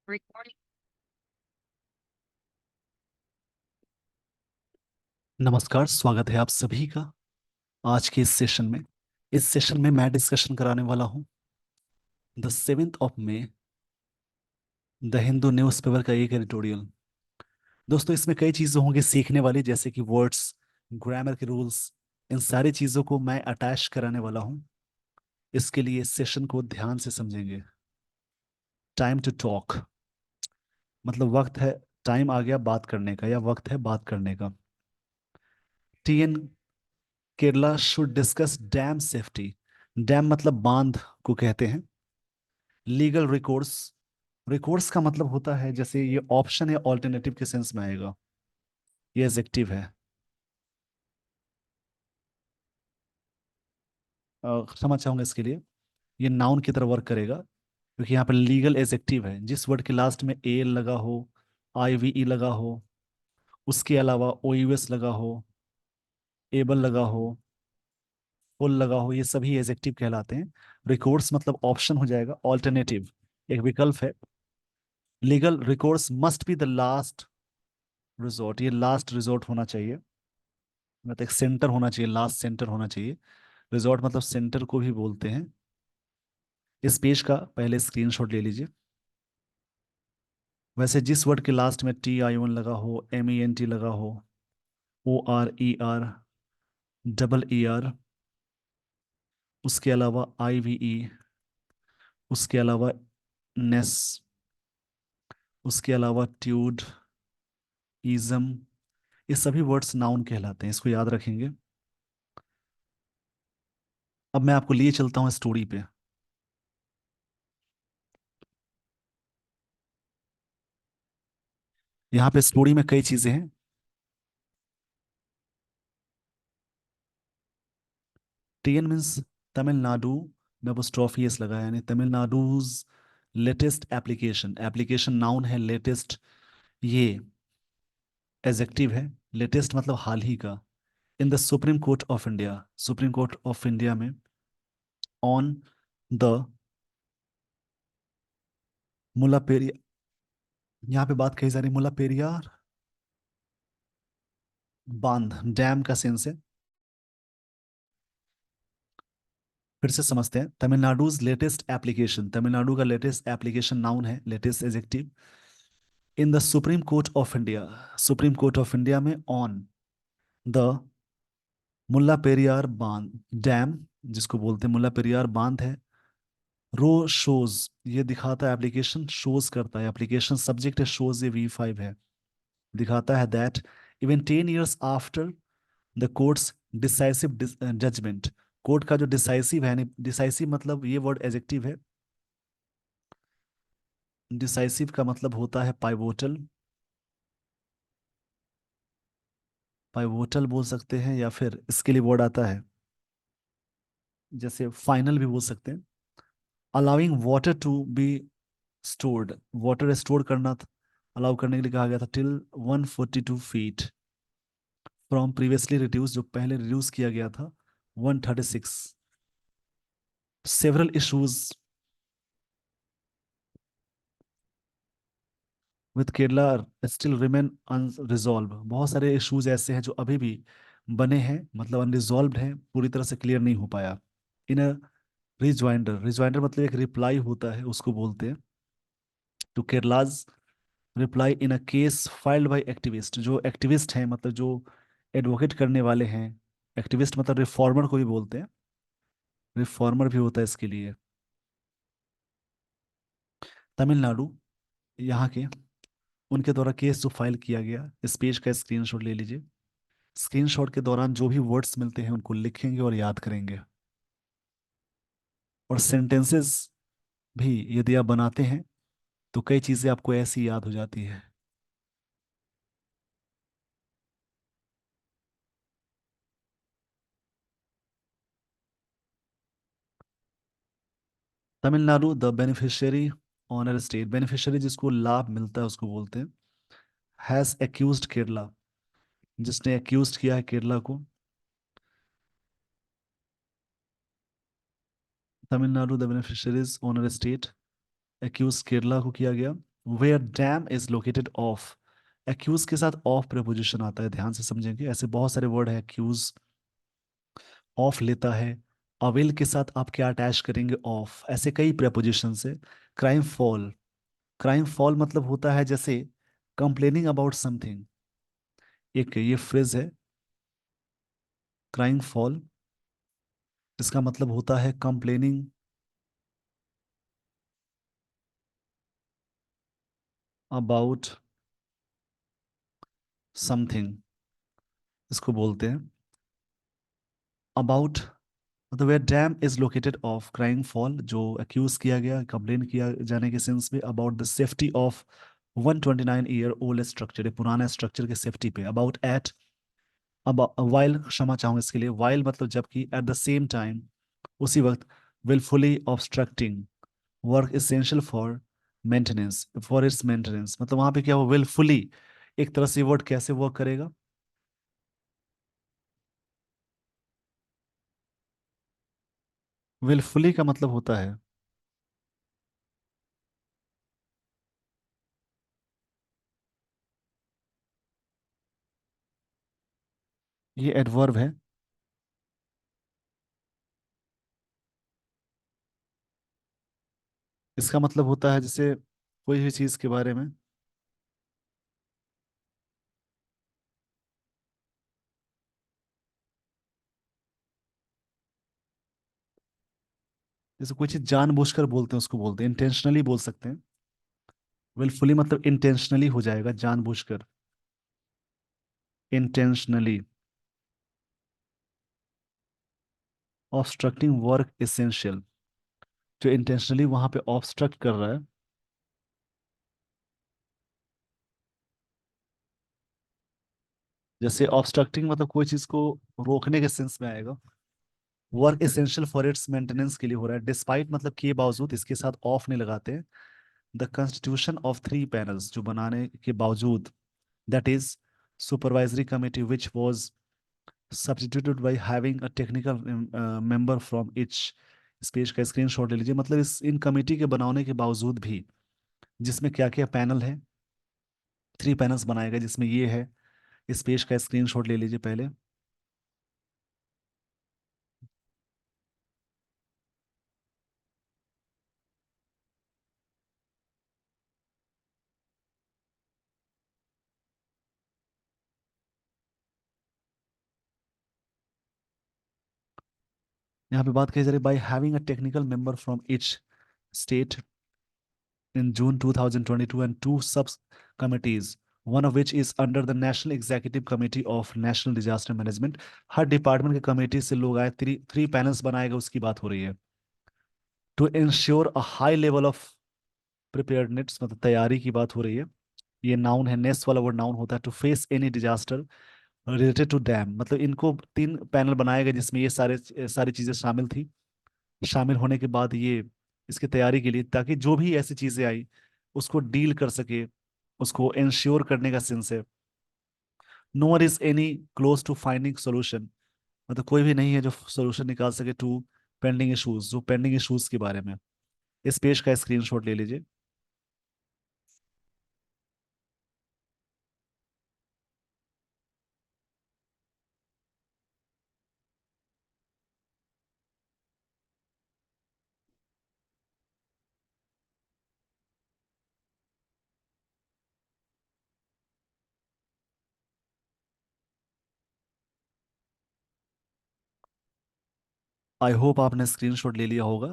Recording. नमस्कार, स्वागत है आप सभी का आज के इस सेशन में। इस सेशन में मैं डिस्कशन कराने वाला हूँ the 7th of May the Hindu newspaper का एक एडिटोरियल। दोस्तों, इसमें कई चीज़ें होंगी सीखने वाली, जैसे कि वर्ड्स, ग्रामर के रूल्स। इन सारी चीज़ों को मैं अटैच कराने वाला हूँ। इसके लिए इस सेशन को ध्यान से समझेंगे। टाइम टू टॉक मतलब वक्त है, टाइम आ गया बात करने का, या वक्त है बात करने का। TN Kerala should discuss dam safety. Dam मतलब बांध को कहते हैं। लीगल रिकोर्स, रिकोर्स का मतलब होता है, जैसे ये ऑप्शन है, ऑल्टरनेटिव के सेंस में आएगा। ये एडजेक्टिव है। क्षमा चाहूंगा इसके लिए। ये नाउन की तरह वर्क करेगा, क्योंकि यहाँ पर लीगल एडजेक्टिव है। जिस वर्ड के लास्ट में ए लगा हो, आई वी ई लगा हो, उसके अलावा ओ यू एस लगा हो, एबल लगा हो, फुल लगा हो, ये सभी एडजेक्टिव कहलाते हैं। रिकोर्स मतलब ऑप्शन हो जाएगा, ऑल्टरनेटिव एक विकल्प है। Legal recourse must be the last resort, ये लास्ट रिजोर्ट होना चाहिए। मतलब एक सेंटर होना चाहिए, लास्ट सेंटर होना चाहिए। रिजॉर्ट मतलब सेंटर को भी बोलते हैं। इस पेज का पहले स्क्रीनशॉट ले लीजिए। वैसे जिस वर्ड के लास्ट में टी आई वन लगा हो, एम ई एन टी लगा हो, O R E R, double E R, उसके अलावा आई वी ई, उसके अलावा नेस, उसके अलावा ट्यूड, इजम, ये सभी वर्ड्स नाउन कहलाते हैं। इसको याद रखेंगे। अब मैं आपको लिए चलता हूँ स्टोरी पे। यहाँ पे स्टोरी में कई चीजें हैं। टीएन मीन्स तमिलनाडु में अपोस्ट्रोफी एस लगा है, यानी Tamilnadu's latest application. Application noun है, लेटेस्ट ये एडजेक्टिव है। लेटेस्ट मतलब हाल ही का। In the supreme court of India, supreme court of India में, ऑन द मुल्ला पेरियार, यहाँ पे बात कही जा रही मुल्ला पेरियार बांध, डैम का सेंस है। फिर से समझते हैं। तमिलनाडुज लेटेस्ट एप्लीकेशन, तमिलनाडु का लेटेस्ट एप्लीकेशन नाउन है, latest adjective. In the supreme court of India, supreme court of India में, ऑन द मुल्ला पेरियार बांध, डैम जिसको बोलते हैं मुल्ला पेरियार बांध है। रो शोज, ये दिखाता है, एप्लीकेशन शोज करता है, एप्लीकेशन सब्जेक्ट है, शोज ये V5 है। दिखाता है that even 10 years after the court's decisive judgment. Court का जो डिसाइसिव है, डिसाइसिव मतलब ये वर्ड एडजेक्टिव है। डिसाइसिव का मतलब होता है पाइवोटल, पाइवोटल बोल सकते हैं, या फिर इसके लिए वर्ड आता है, जैसे फाइनल भी बोल सकते हैं। Allowing water to be stored, water store करना अलाउ करने के लिए कहा गया था, till 142 feet from previously reduce, जो पहले रिड्यूस किया गया था 136। Several issues with Kerala still remain unresolved, बहुत सारे इश्यूज ऐसे हैं जो अभी भी बने हैं, मतलब अनरिजॉल्व हैं, पूरी तरह से क्लियर नहीं हो पाया। इन अ रिजॉइंडर, रिजॉइंडर मतलब एक रिप्लाई होता है, उसको बोलते हैं। To Kerala's reply in a case filed by activist, जो एक्टिविस्ट हैं मतलब जो एडवोकेट करने वाले हैं। एक्टिविस्ट मतलब रिफॉर्मर को भी बोलते हैं, रिफॉर्मर भी होता है इसके लिए। तमिलनाडु, यहाँ के, उनके द्वारा केस जो फाइल किया गया, इस पेज का स्क्रीनशॉट ले लीजिए। स्क्रीनशॉट के दौरान जो भी वर्ड्स मिलते हैं उनको लिखेंगे और याद करेंगे। और सेंटेंसेस भी यदि आप बनाते हैं तो कई चीज़ें आपको ऐसी याद हो जाती है। Tamil Nadu the beneficiary owner state, beneficiary जिसको लाभ मिलता है उसको बोलते हैं। हैज एक्यूज्ड केरला, जिसने एक्यूज किया है केरला को। Tamil Nadu the beneficiaries owner state, accuse Kerala को किया गया। Where dam is located of, accuse के साथ ऑफ प्रीपोजिशन आता है, ध्यान से समझेंगे। ऐसे बहुत सारे वर्ड है, एक्यूज ऑफ लेता है। अवेल के साथ आप क्या अटैच करेंगे, ऑफ। ऐसे कई प्रेपोजिशन है। क्राइम फॉल, क्राइम फॉल मतलब होता है जैसे कंप्लेनिंग अबाउट समथिंग, एक ये फ्रेज है क्राइम फॉल, इसका मतलब होता है कंप्लेनिंग अबाउट समथिंग, इसको बोलते हैं अबाउट। मतलब where dam is located of crime fall, जो अक्यूज किया गया, कंप्लेन किया जाने के सेंस में, about the safety of 129 year old structure, पुराना स्ट्रक्चर के सेफ्टी पे। अबाउट एट, अब वाइल, क्षमा चाहूँ इसके लिए, वाइल मतलब जबकि, एट द सेम टाइम उसी वक्त, wilfully obstructing work essential for maintenance, for its maintenance. मतलब वहां पे क्या हुआ, विलफुली, एक तरह से वर्ड कैसे वर्क करेगा, विलफुली का मतलब होता है, ये एडवर्ब है। इसका मतलब होता है जैसे कोई भी चीज के बारे में, जैसे कोई चीज जानबूझकर बोलते हैं उसको बोलते हैं, इंटेंशनली बोल सकते हैं। विलफुली मतलब इंटेंशनली हो जाएगा, जानबूझकर, इंटेंशनली। ऑब्स्ट्रक्टिंग वर्क एसेंशियल, जो इंटेंशनली वहां पे ऑब्स्ट्रक्ट कर रहा है। जैसे ऑब्स्ट्रक्टिंग मतलब कोई चीज को रोकने के सेंस में आएगा। Work essential for its maintenance के लिए हो रहा है, डिस्पाइट मतलब के बावजूद, इसके साथ ऑफ नहीं लगाते। The constitution of three panels, जो बनाने के बावजूद, that is supervisory committee which was substituted by having a technical member from each. इस पेज का स्क्रीनशॉट ले लीजिए। मतलब इस इन कमेटी के बनाने के बावजूद भी, जिसमें क्या क्या पैनल है, थ्री पैनल्स बनाए गए जिसमें ये है। इस पेज का स्क्रीनशॉट ले लीजिए पहले। यहाँ पे बात कही जा रही है, by having a technical member from each state in June 2022, and two sub-committees, one of which is under the National Executive Committee of National Disaster Management। Her department के कमेटी से लोग आए, थ्री थ्री पैनल्स बनाए गए, उसकी बात हो रही है। To ensure a high level of preparedness, मतलब तैयारी की बात हो रही है। ये नाउन है, नेस वाला वर्ड नाउन होता है। To face any disaster related to dam, मतलब इनको तीन पैनल बनाए गए जिसमें ये सारी चीजें शामिल थी। शामिल होने के बाद ये इसकी तैयारी के लिए, ताकि जो भी ऐसी चीजें आई उसको डील कर सके, उसको इंश्योर करने का सेंस है। No one is any close to finding solution, मतलब कोई भी नहीं है जो सोल्यूशन निकाल सके टू पेंडिंग इश्यूज, जो पेंडिंग इश्यूज के बारे में। इस पेज का स्क्रीनशॉट ले लीजिए। आई होप आपने स्क्रीनशॉट ले लिया होगा।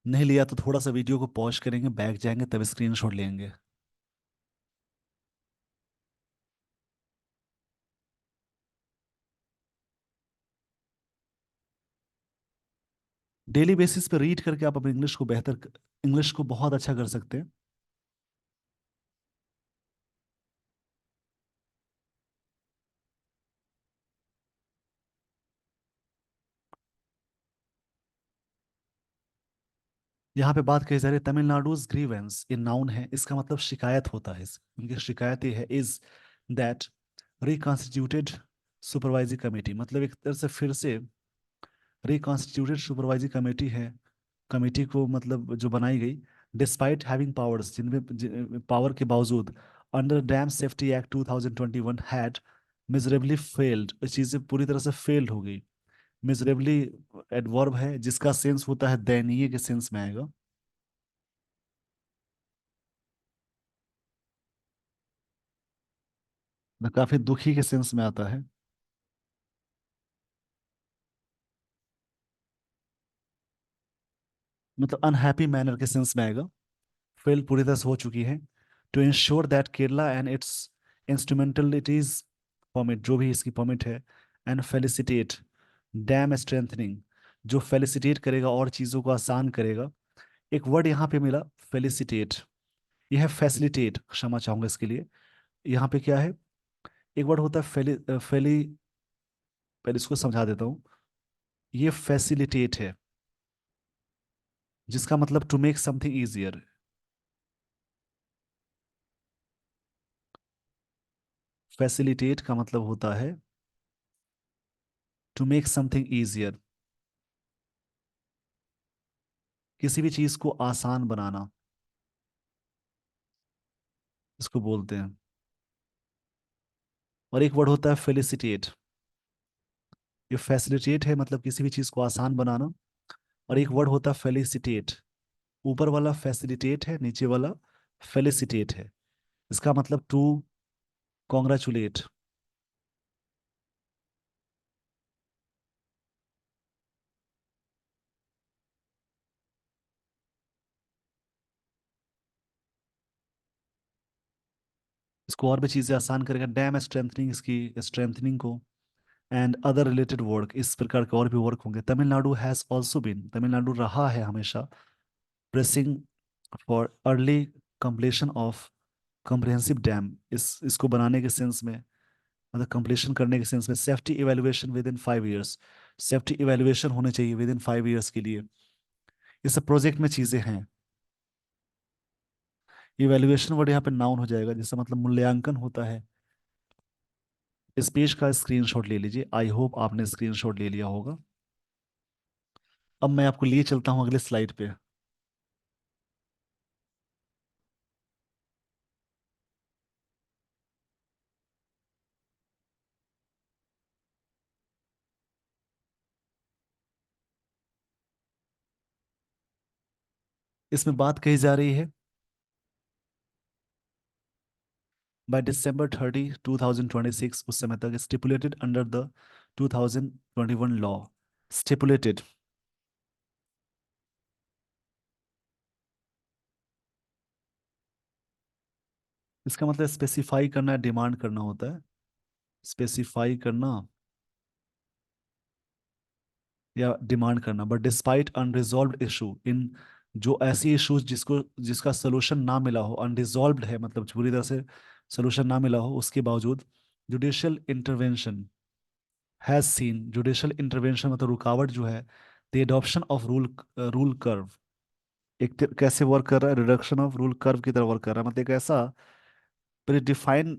नहीं लिया तो थोड़ा सा वीडियो को पॉज करेंगे, बैक जाएंगे, तब स्क्रीनशॉट लेंगे। डेली बेसिस पे रीड करके आप अपनी इंग्लिश को बहुत अच्छा कर सकते हैं। यहाँ पे बात कही जा रही है, तमिलनाडुज ग्रीवेंस, ये नाउन है, इसका मतलब शिकायत होता है। उनकी शिकायत ये है, is that reconstituted supervisory committee, मतलब एक तरह से फिर से रिकॉन्स्टिट्यूटेड सुपरवाइजरी कमेटी है, कमेटी को मतलब जो बनाई गई, डिस्पाइट हैविंग पावर्स, जिनमें पावर के बावजूद, under dam safety act 2021 had miserably failed, चीजें पूरी तरह से फेल्ड हो गई। मिजरेबली एडवर्ब है जिसका सेंस होता है दयनीय के सेंस में आएगा। काफी दुखी के सेंस में आता है। मतलब अनहैप्पी मैनर के सेंस में आएगा। फेल पूरी तरह से हो चुकी है। To ensure that Kerala and its instrumentalities permit, जो भी इसकी परमिट है, एंड फेलिसिटेट डैम स्ट्रेंथनिंग, जो फेलिसिटेट करेगा और चीज़ों को आसान करेगा। एक वर्ड यहाँ पे मिला, फेलिसिटेट। यह है फैसिलिटेट, क्षमा चाहूंगा इसके लिए। यहाँ पे क्या है, एक वर्ड होता है फेली, पहले इसको समझा देता हूँ। ये फैसिलिटेट है, जिसका मतलब to make something easier. Facilitate का मतलब होता है टू मेक समथिंग इजियर, किसी भी चीज को आसान बनाना, इसको बोलते हैं। और एक वर्ड होता है फेलिसिटेट। ये फैसिलिटेट है मतलब किसी भी चीज को आसान बनाना। और एक वर्ड होता है फेलिसिटेट। ऊपर वाला फैसिलिटेट है, नीचे वाला फेलिसिटेट है। इसका मतलब टू कॉन्ग्रेचुलेट। इसको और भी चीजें आसान करेगा, डैम स्ट्रेंथनिंग, इसकी स्ट्रेंथनिंग को। एंड अदर रिलेटेड वर्क, इस प्रकार के और भी वर्क होंगे। Tamil Nadu has also been, Tamil Nadu रहा है हमेशा pressing for early completion of comprehensive dam, इस इसको बनाने के सेंस में, मतलब कंप्लीशन करने के सेंस में। Safety evaluation with in 5 years, safety evaluation होने चाहिए विद इन 5 ईयर्स के लिए। ये सब प्रोजेक्ट में चीजें हैं। इवैल्यूएशन वर्ड यहाँ पे नाउन हो जाएगा, जिसका मतलब मूल्यांकन होता है। इस पेज का स्क्रीनशॉट ले लीजिए, आई होप आपने स्क्रीनशॉट ले लिया होगा। अब मैं आपको लिए चलता हूँ अगले स्लाइड पे। इसमें बात कही जा रही है, बाय December 30, 2026, उस समय तक stipulated under the 2021 law. Stipulated, इसका मतलब स्पेसिफाई करना, डिमांड करना होता है। स्पेसिफाई करना या डिमांड करना। But despite unresolved issue in, जो ऐसी इश्यूज जिसको जिसका सोल्यूशन ना मिला हो, अनरिजॉल्व्ड है मतलब पूरी तरह से सोल्यूशन ना मिला हो, उसके बावजूद judicial intervention has seen, judicial intervention मतलब रुकावट जो है, the adoption of rule curve, कैसे वर्क कर रहा है, रिडक्शन ऑफ रूल कर्व की तरह वर्क कर रहा है। मतलब एक ऐसा प्रीडिफाइंड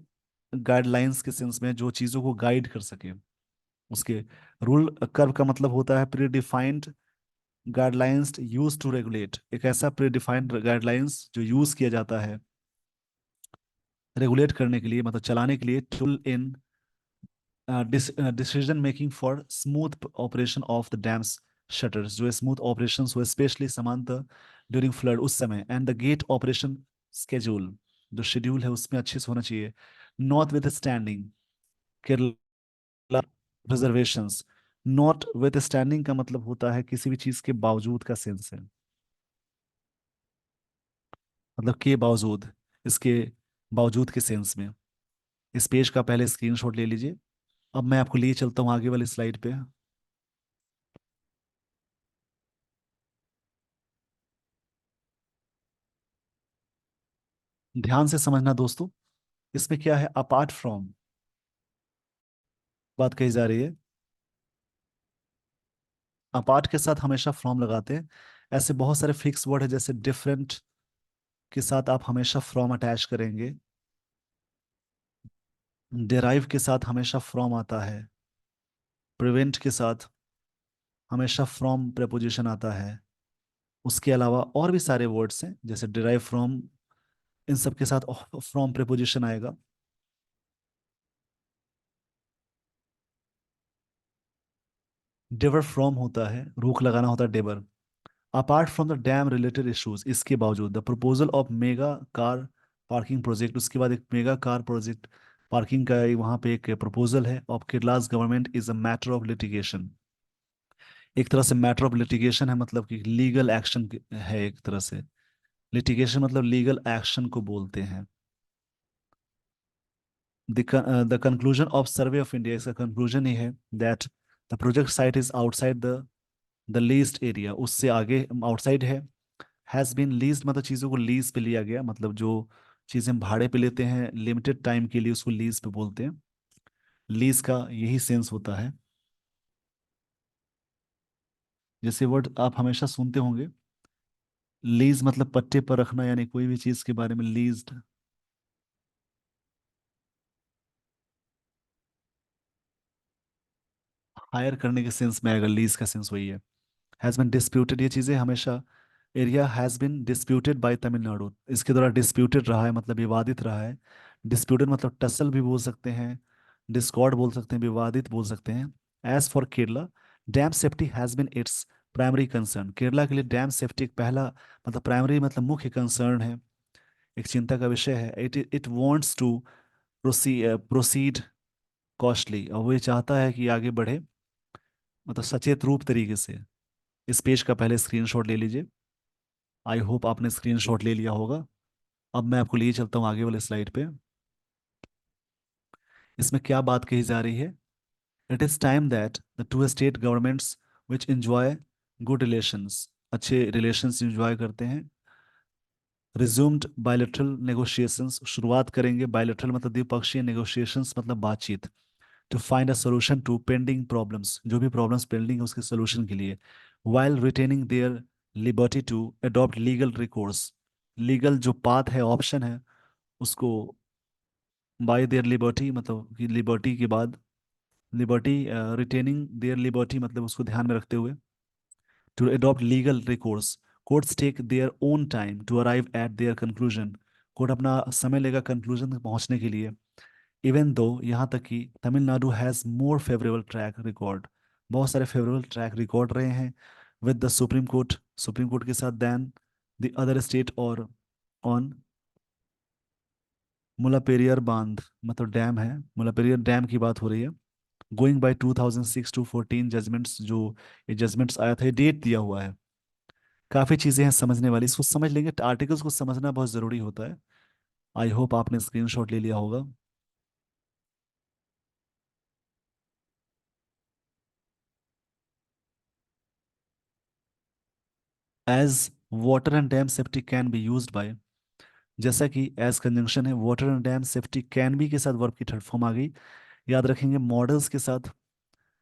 गाइडलाइंस के सेंस में जो चीज़ों को गाइड कर सके। उसके रूल कर्व का मतलब होता है predefined guidelines use to regulate, एक ऐसा प्रीडिफाइंड गाइडलाइंस जो यूज किया जाता है रेगुलेट करने के लिए, मतलब चलाने के लिए। Tool in decision making for smooth operation of the dams shutters, जो स्मूथ ऑपरेशंस हुए स्पेशली समांतर ड्यूरिंग फ्लड उस समय। And the gate operation schedule, जो शेड्यूल है उसमें अच्छे से होना चाहिए। Notwithstanding Kerala reservations, notwithstanding का मतलब होता है किसी भी चीज के बावजूद का सेंस है, मतलब के बावजूद, इसके बावजूद के सेंस में। इस पेज का पहले स्क्रीनशॉट ले लीजिए। अब मैं आपको लिए चलता हूँ आगे वाली स्लाइड पे। ध्यान से समझना दोस्तों, इसमें क्या है, अपार्ट फ्रॉम बात कही जा रही है। अपार्ट के साथ हमेशा फ्रॉम लगाते हैं। ऐसे बहुत सारे फिक्स वर्ड है, जैसे डिफरेंट के साथ आप हमेशा फ्रॉम अटैच करेंगे। डेराइव के साथ हमेशा फ्रॉम आता है। प्रिवेंट के साथ हमेशा फ्रॉम प्रेपोजिशन आता है। उसके अलावा और भी सारे वर्ड्स हैं जैसे डिराइव फ्रॉम, इन सब के साथ फ्रॉम प्रीपोजिशन आएगा। डिवर फ्रॉम होता है, रूख लगाना होता है डिवर। Apart from the dam related issues, इसके बावजूद the proposal of mega car parking project, उसके बाद एक मेगा कार प्रोजेक्ट पार्किंग का वहां पे एक प्रपोजल है of Kerala's government is a matter of litigation. एक तरह से मैटर ऑफ लिटिगेशन है, मतलब कि लीगल एक्शन है एक तरह से। लिटिगेशन मतलब लीगल एक्शन को बोलते हैं। The conclusion of survey of India, इसका कंक्लूजन ये है that the project site is outside the leased area, उससे आगे आउटसाइड है। हैज़ बीन लीज्ड मतलब चीज़ों को लीज पे लिया गया, मतलब जो चीज़ें हम भाड़े पे लेते हैं लिमिटेड टाइम के लिए उसको लीज पे बोलते हैं। लीज का यही सेंस होता है। जैसे वर्ड आप हमेशा सुनते होंगे, लीज मतलब पट्टे पर रखना, यानी कोई भी चीज़ के बारे में लीज्ड। हायर करने के सेंस में आएगा, लीज का सेंस वही है। हैज़ बिन डिस्प्यूटेड, ये चीज़ें हमेशा, area has been disputed by Tamil Nadu, इसके द्वारा डिस्प्यूटेड रहा है मतलब विवादित रहा है। डिस्प्यूटेड मतलब टसल भी बोल सकते हैं, डिस्कॉर्ड बोल सकते हैं, विवादित बोल सकते हैं। As for Kerala, dam safety has been its primary concern, Kerala के लिए डैम सेफ्टी एक पहला मतलब प्राइमरी मतलब मुख्य कंसर्न है, एक चिंता का विषय है। It it wants to proceed costly, और वो ये चाहता है कि आगे बढ़े मतलब सचेत रूप तरीके से। इस पेज का पहले स्क्रीनशॉट ले लीजिए। आई होप आपने स्क्रीनशॉट ले लिया होगा। अब मैं आपको लिए चलता हूँ आगे वाले स्लाइड पे। इसमें क्या बात कही जा रही है? It is time that the two state governments which enjoy good relations, अच्छे रिलेशंस एंजॉय करते हैं, रिज्यूम्ड बायलेटरल नेगोशिएशंस, शुरुआत करेंगे। बायलेटरल मतलब द्विपक्षीय, नेगोशिएशंस मतलब बातचीत। To find a solution to pending problems, जो भी प्रॉब्लम्स पेंडिंग है उसके सोल्यूशन के लिए। While retaining their liberty to adopt legal recourse, legal जो पाथ है ऑप्शन है उसको, बाय देयर लिबर्टी मतलब कि लिबर्टी के बाद, लिबर्टी रिटेनिंग देयर लिबर्टी मतलब उसको ध्यान में रखते हुए, to adopt legal recourse. Courts take their own time to arrive at their conclusion, court अपना समय लेगा कंक्लूजन तक पहुंचने के लिए। इवन दो, यहाँ तक कि Tamil Nadu has more favourable track record, बहुत सारे फेवरेबल ट्रैक रिकॉर्ड रहे हैं with the supreme court, supreme court के साथ, दैन द अदर स्टेट और ऑन मुलापेरियार बांध मतलब डैम है, मुलापेरियार डैम की बात हो रही है। गोइंग बाय 2006 टू 14 जजमेंट्स, जो ये जजमेंट्स आया था, ये डेट दिया हुआ है। काफ़ी चीज़ें हैं समझने वाली, इसको समझ लेंगे, आर्टिकल्स को समझना बहुत ज़रूरी होता है। आई होप आपने स्क्रीनशॉट ले लिया होगा। As water and dam safety can be used by, जैसा कि एज कंजंक्शन है, water and dam safety can be के साथ वर्ब की थर्ड फॉर्म आ गई। याद रखेंगे मॉडल्स के साथ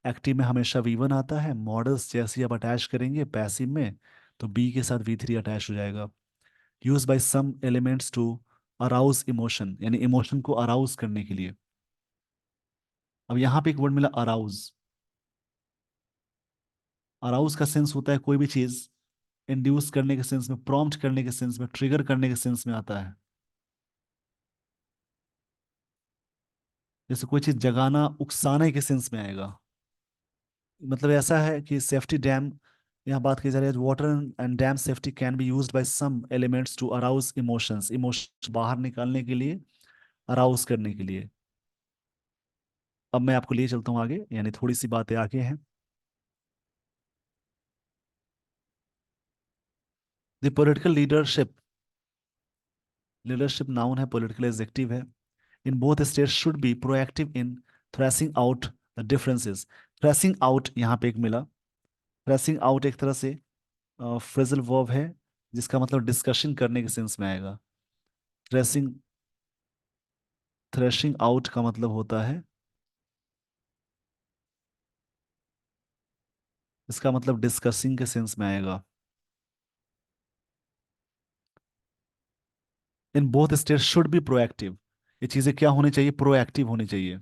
एक्टिव में हमेशा वी वन आता है, मॉडल्स जैसे ही आप अटैच करेंगे पैसिव में तो बी के साथ वी थ्री अटैच हो जाएगा। Use by some elements to arouse emotion, यानी इमोशन को अराउज करने के लिए। अब यहाँ पे एक वर्ड मिला अराउज, अराउज का सेंस होता है कोई भी चीज इंड्यूस करने के सेंस में, प्रॉम्प्ट करने के सेंस में, ट्रिगर करने के सेंस में आता है। जैसे कोई चीज जगाना, उकसाने के सेंस में आएगा। मतलब ऐसा है कि सेफ्टी डैम, यहाँ बात की जा रही है water and dam safety can be used by some elements to arouse emotions, emotions बाहर निकालने के लिए, अराउज करने के लिए। अब मैं आपको लिए चलता हूँ आगे, यानी थोड़ी सी बातें आगे हैं। The political leadership, leadership noun है, पॉलिटिकल एडजेक्टिव है। In both states should be proactive in threshing out the differences. Threshing out यहाँ पे एक मिला, थ्रेसिंग आउट एक तरह से फ्रेजल वर्ब है जिसका मतलब डिस्कशन करने के सेंस में आएगा। थ्रेसिंग, थ्रेशिंग आउट का मतलब होता है, इसका मतलब डिस्कसिंग के सेंस में आएगा। In both state should be proactive, ये चीजें क्या होनी चाहिए? प्रोएक्टिव होनी चाहिए।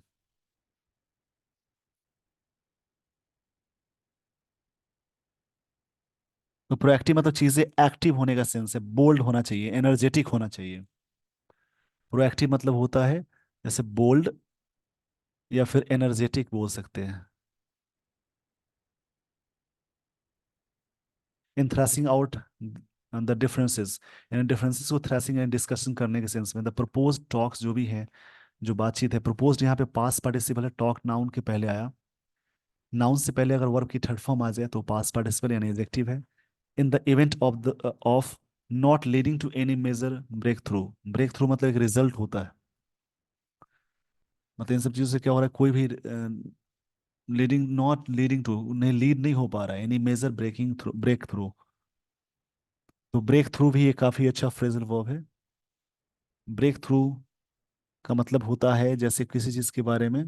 तो प्रोएक्टिव मतलब चीजें एक्टिव होने का सेंस है, बोल्ड होना चाहिए, एनर्जेटिक होना चाहिए। प्रोएक्टिव मतलब होता है जैसे बोल्ड या फिर एनर्जेटिक बोल सकते हैं। इन थ्रैशिंग आउट द डिफरेंसेस, यानी डिफरेंसेस को थ्रैशिंग एंड डिस्कशन करने के सेंस में द प्रपोज टॉक्स जो भी है, जो बातचीत है, प्रपोज्ड यहाँ पे पास्ट पार्टिसिपल है, टॉक नाउन के पहले आया। नाउन से पहले अगर वर्ब की थर्ड फॉर्म आ जाए तो पास्ट पार्टिसिपल यानी एडजेक्टिव है। In the event of not leading to any major breakthrough, breakthrough मतलब एक रिजल्ट होता है, मतलब इन सब चीज़ों से क्या हो रहा है, कोई भी लीडिंग, नॉट लीडिंग टू, उन्हें लीड नहीं हो पा रहा है, any major breaking through, breakthrough. तो ब्रेक थ्रू भी एक काफी अच्छा फ्रेजल वर्ब है। ब्रेक थ्रू का मतलब होता है जैसे किसी चीज के बारे में,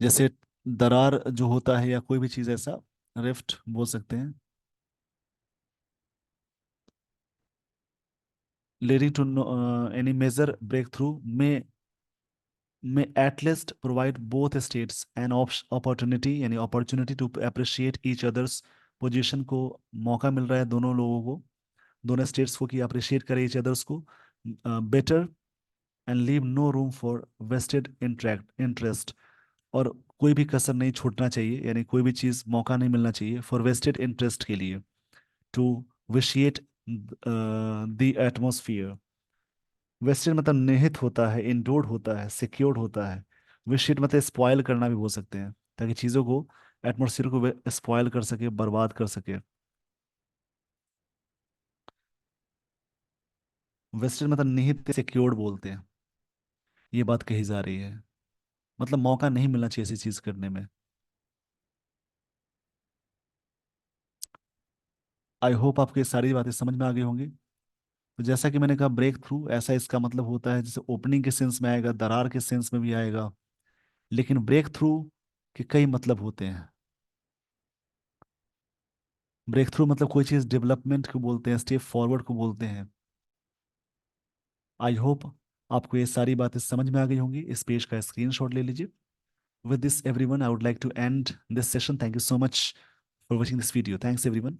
जैसे दरार जो होता है या कोई भी चीज ऐसा, रिफ्ट बोल सकते हैं। Leading to any major breakthrough में at least provide both states an opportunity, यानी opportunity to appreciate each others position को, मौका मिल रहा है दोनों लोगों को, दोनों स्टेट्स को कि अप्रिशिएट करें ईच अदर्स को better, and leave no room for vested interest, और कोई भी कसर नहीं छूटना चाहिए, यानी कोई भी चीज़ मौका नहीं मिलना चाहिए फॉर वेस्टेड इंटरेस्ट के लिए, to vitiate the atmosphere. Vested मतलब निहित होता है, इंडोर्ड होता है, सिक्योर्ड होता है। विशिएट मतलब स्पॉयल करना भी बोल सकते हैं, ताकि चीज़ों को, एटमोसफियर को स्पॉयल कर सके, बर्बाद कर सके। वेस्टेड मतलब निहित, सिक्योर्ड बोलते हैं, ये बात कही जा रही है, मतलब मौका नहीं मिलना चाहिए ऐसी चीज़ करने में। आई होप आपको ये सारी बातें समझ में आ गई होंगी। तो जैसा कि मैंने कहा, ब्रेक थ्रू ऐसा इसका मतलब होता है जैसे ओपनिंग के सेंस में आएगा, दरार के सेंस में भी आएगा, लेकिन ब्रेक थ्रू के कई मतलब होते हैं। ब्रेक थ्रू मतलब कोई चीज़ डेवलपमेंट को बोलते हैं, स्टेप फॉरवर्ड को बोलते हैं। आई होप आपको ये सारी बातें समझ में आ गई होंगी। इस पेज का स्क्रीनशॉट ले लीजिए। With this everyone, I would like to end this session. Thank you so much for watching this video. Thanks everyone.